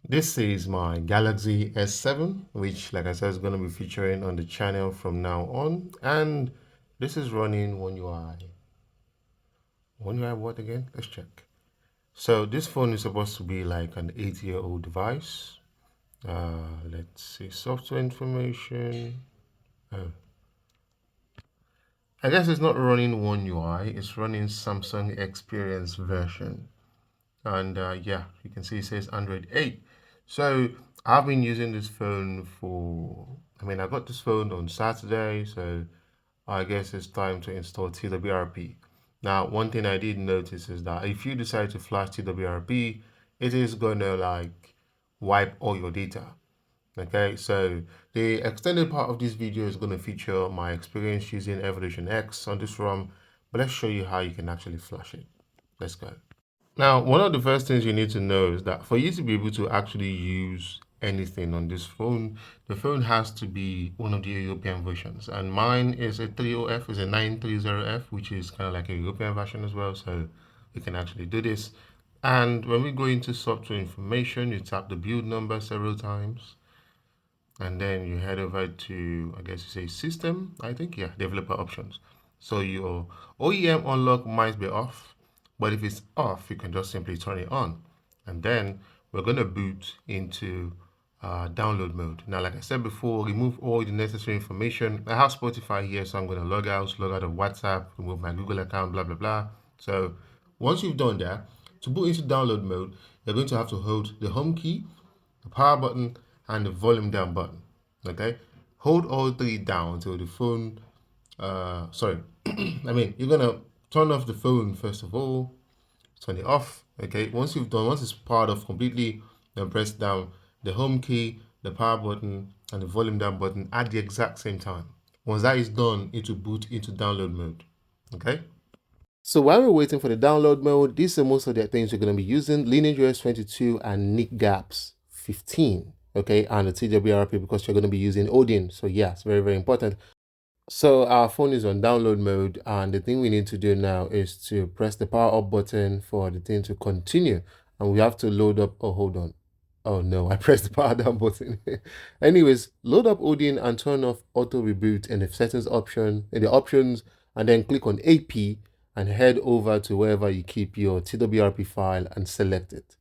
This is my Galaxy S7, which, like I said, is going to be featuring on the channel from now on. And this is running One UI. One UI what again? Let's check. So this phone is supposed to be like an 8-year-old device. Let's see, software information. Oh, I guess it's not running One UI. It's running Samsung Experience version. And yeah, you can see it says Android 8. So I've been using this phone for, I got this phone on Saturday, so I guess it's time to install TWRP. Now, one thing I did notice is that if you decide to flash TWRP, it is gonna like wipe all your data. Okay, so the extended part of this video is going to feature my experience using Evolution X on this ROM, but let's show you how you can actually flash it. Let's go. Now, one of the first things you need to know is that for you to be able to actually use anything on this phone, the phone has to be one of the European versions. And mine is a 30F, is a 930F, which is kind of like a European version as well. So we can actually do this. And when we go into software information, you tap the build number several times. And then you head over to, I guess you say system, I think, yeah, developer options. So your OEM unlock might be off, but if it's off, you can just simply turn it on. And then we're going to boot into download mode. Now, like I said before, remove all the necessary information. I have Spotify here, so I'm going to log out of WhatsApp, remove my Google account, blah, blah, blah. So once you've done that, to boot into download mode, you're going to have to hold the home key, the power button, and the volume down button. Okay, hold all three down until the phone. Sorry, you're gonna turn off the phone first of all. Turn it off. Okay, once it's powered off completely, then press down the home key, the power button, and the volume down button at the exact same time. Once that is done, it will boot into download mode. Okay. So while we're waiting for the download mode, these are most of the things you're going to be using: LineageOS 22 and NICGAPS 15, okay, and the TWRP because you're going to be using Odin. So yeah, it's very, very important. So our phone is on download mode, and the thing we need to do now is to press the power up button for the thing to continue, and we have to load up. Oh, hold on. Oh no, I pressed the power down button. Anyways, load up Odin and turn off auto reboot in the settings option, in the options, and then click on AP and head over to wherever you keep your TWRP file and select it.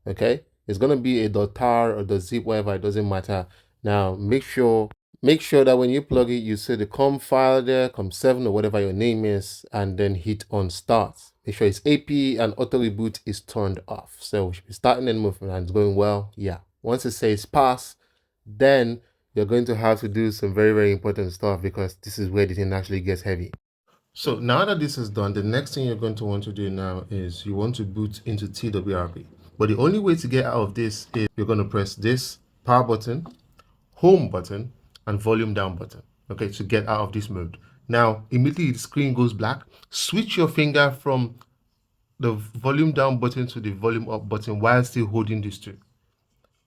Okay, it's gonna be a .tar or .zip, whatever, it doesn't matter. Now make sure that when you plug it, you see the COM file there, COM7 or whatever your name is, and then hit on start. Make sure it's AP and auto reboot is turned off. So we should be starting and moving and it's going well. Yeah. Once it says pass, then you're going to have to do some very, very important stuff because this is where the thing actually gets heavy. So now that this is done, the next thing you're going to want to do now is you want to boot into TWRP. But the only way to get out of this is you're going to press this power button, home button, and volume down button, okay, to get out of this mode. Now, immediately the screen goes black. Switch your finger from the volume down button to the volume up button while still holding these two.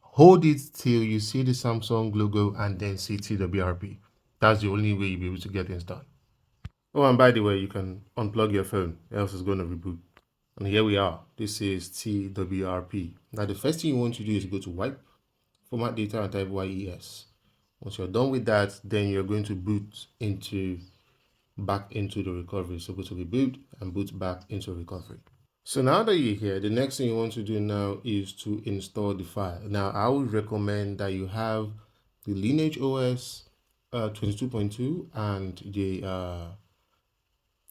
Hold it till you see the Samsung logo and then see TWRP. That's the only way you'll be able to get things done. Oh, and by the way, you can unplug your phone, else it's going to reboot. And here we are. This is TWRP. Now, the first thing you want to do is go to wipe, format data, and type YES. Once you're done with that, then you're going to boot back into the recovery. So go to reboot and boot back into recovery. So now that you're here, the next thing you want to do now is to install the file. Now, I would recommend that you have the LineageOS 22.2 and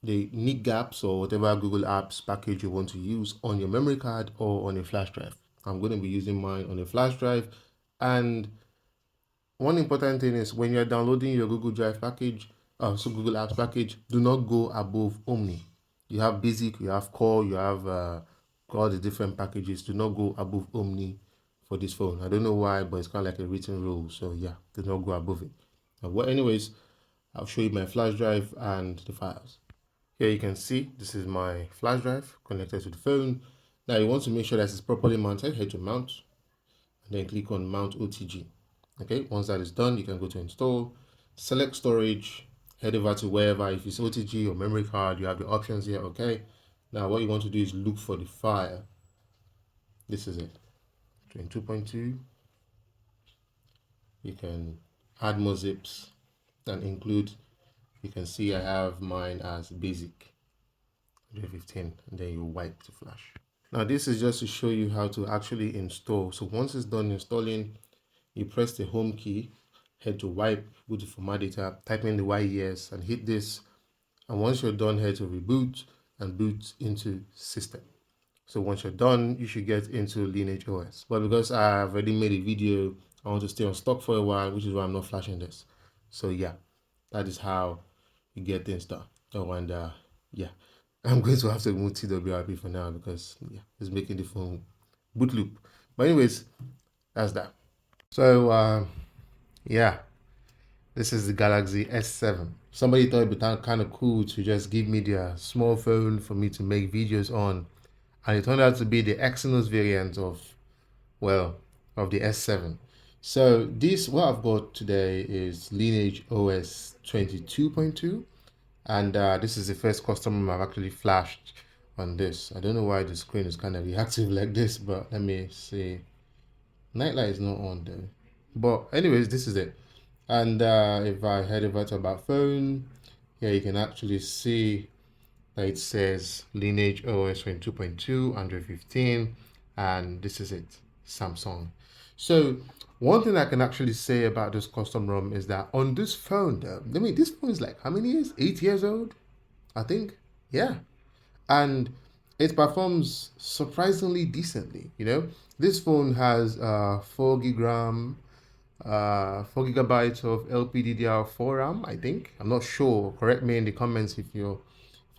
the NICGAPS or whatever Google Apps package you want to use on your memory card or on a flash drive. I'm going to be using mine on a flash drive. And one important thing is when you're downloading your Google Drive package, Google Apps package, do not go above Omni. You have Basic, you have Core, you have all the different packages. Do not go above Omni for this phone. I don't know why, but it's kind of like a written rule. So yeah, do not go above it. Anyways, I'll show you my flash drive and the files. Here you can see this is my flash drive connected to the phone. Now you want to make sure that it's properly mounted. Head to mount and then click on mount OTG. Okay, once that is done, you can go to install, select storage, head over to wherever, if it's OTG or memory card, you have the options here. Okay, now what you want to do is look for the file. This is it. 22.2. You can add more zips and include. You can see I have mine as basic 115, and then you wipe to flash. Now this is just to show you how to actually install. So once it's done installing, you press the home key, head to wipe, go to format data, type in the YES and hit this. And once you're done, head to reboot and boot into system. So once you're done, you should get into LineageOS. But because I've already made a video, I want to stay on stock for a while, which is why I'm not flashing this. So yeah, that is how you get things done. Oh, and yeah, I'm going to have to remove TWRP for now because yeah, it's making the phone boot loop. But anyways, that's that. So yeah, this is the Galaxy S7. Somebody thought it'd be kind of cool to just give me their small phone for me to make videos on, and it turned out to be the Exynos variant of, well, of the S7. So this, what I've got today is LineageOS 22.2, and this is the first customer I've actually flashed on this. I don't know why the screen is kind of reactive like this, but let me see. Nightlight is not on though. But anyways, this is it. And if I head over to about phone, here you can actually see that it says Lineage OS 22.2, Android 15, and this is it, Samsung. So one thing I can actually say about this custom ROM is that on this phone, though, I mean, this phone is like how many years? 8 years old, I think. Yeah, and it performs surprisingly decently. You know, this phone has 4 gig RAM, 4 GB of LPDDR4 RAM, I think. I'm not sure. Correct me in the comments if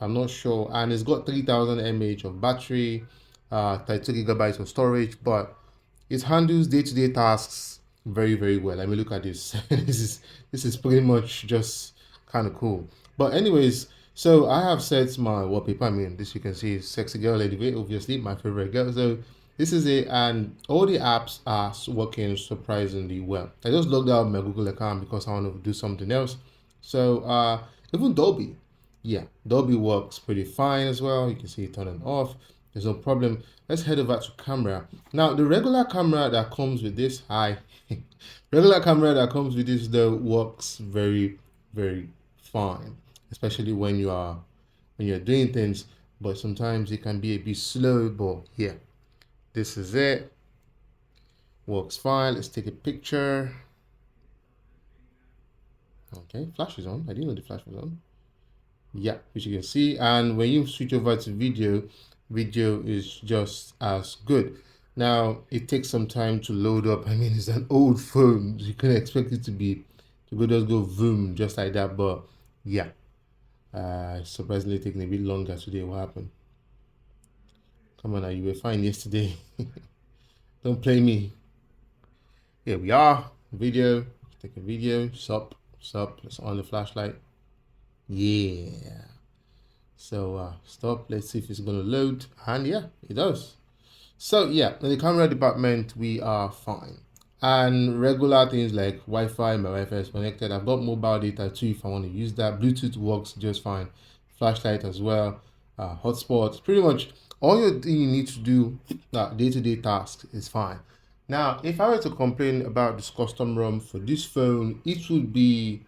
I'm not sure. And it's got 3000 mAh of battery, 32 GB of storage, but it handles day-to-day tasks very, very well. I mean, look at this. This is pretty much just kind of cool. But anyways, so I have set my wallpaper. I mean, this you can see is sexy girl anyway, obviously my favorite girl. So this is it, and all the apps are working surprisingly well. I just logged out my Google account because I want to do something else. So even Dolby, yeah, Dolby works pretty fine as well. You can see it on and off. There's no problem. Let's head over to camera. Now, the regular camera that comes with this, regular camera that comes with this though works very, very fine, especially when you're doing things. But sometimes it can be a bit slow. But yeah, this is it. Works fine. Let's take a picture. Okay, flash is on. I didn't know the flash was on. Yeah, which you can see. And when you switch over to video is just as good. Now it takes some time to load up. I mean, it's an old phone, so you can't expect it to just go boom just like that. But yeah, surprisingly taking a bit longer today. What happened? Come on now, you were fine yesterday. Don't play me. Here we are. Video. Take a video. Sup. Let's on the flashlight. Yeah. So stop. Let's see if it's gonna load. And yeah, it does. So yeah, in the camera department, we are fine. And regular things like Wi-Fi, my Wi-Fi is connected. I've got mobile data too if I want to use that. Bluetooth works just fine. Flashlight as well. Hotspot. Pretty much all you need to do day-to-day tasks is fine. Now, if I were to complain about this custom ROM for this phone, it would be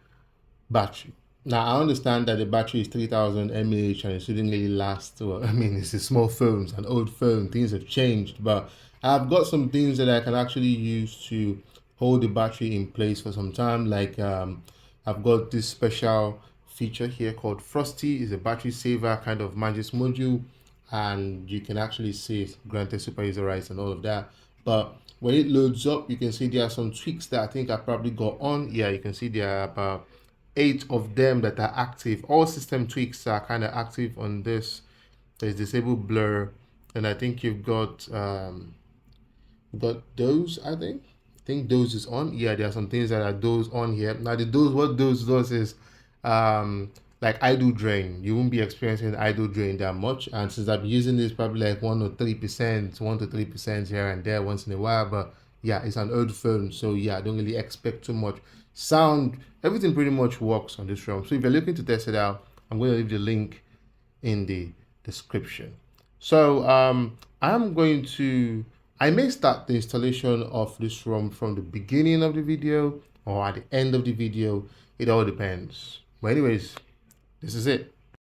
battery. Now, I understand that the battery is 3000 mAh and it shouldn't really last. Well, I mean, it's a small phone, it's an old phone, things have changed, but I've got some things that I can actually use to hold the battery in place for some time. Like I've got this special feature here called Frosty. It's a battery saver kind of magic module, and you can actually see granted super user rights and all of that. But when it loads up, you can see there are some tweaks that I think I probably got on. Yeah, you can see there are about 8 of them that are active. All system tweaks are kind of active on this. There's disable blur, and I think you've got those. I think those is on. Yeah, there are some things that are those on here. Now the those, what those does is like idle drain. You won't be experiencing idle drain that much, and since I've been using this probably like 1 or 3%, 1 to 3% here and there once in a while, but yeah, it's an old phone, so yeah, I don't really expect too much. Sound, everything pretty much works on this ROM. So if you're looking to test it out, I'm going to leave the link in the description. So I'm going to I may start the installation of this ROM from the beginning of the video or at the end of the video. It all depends. But anyways, this is it.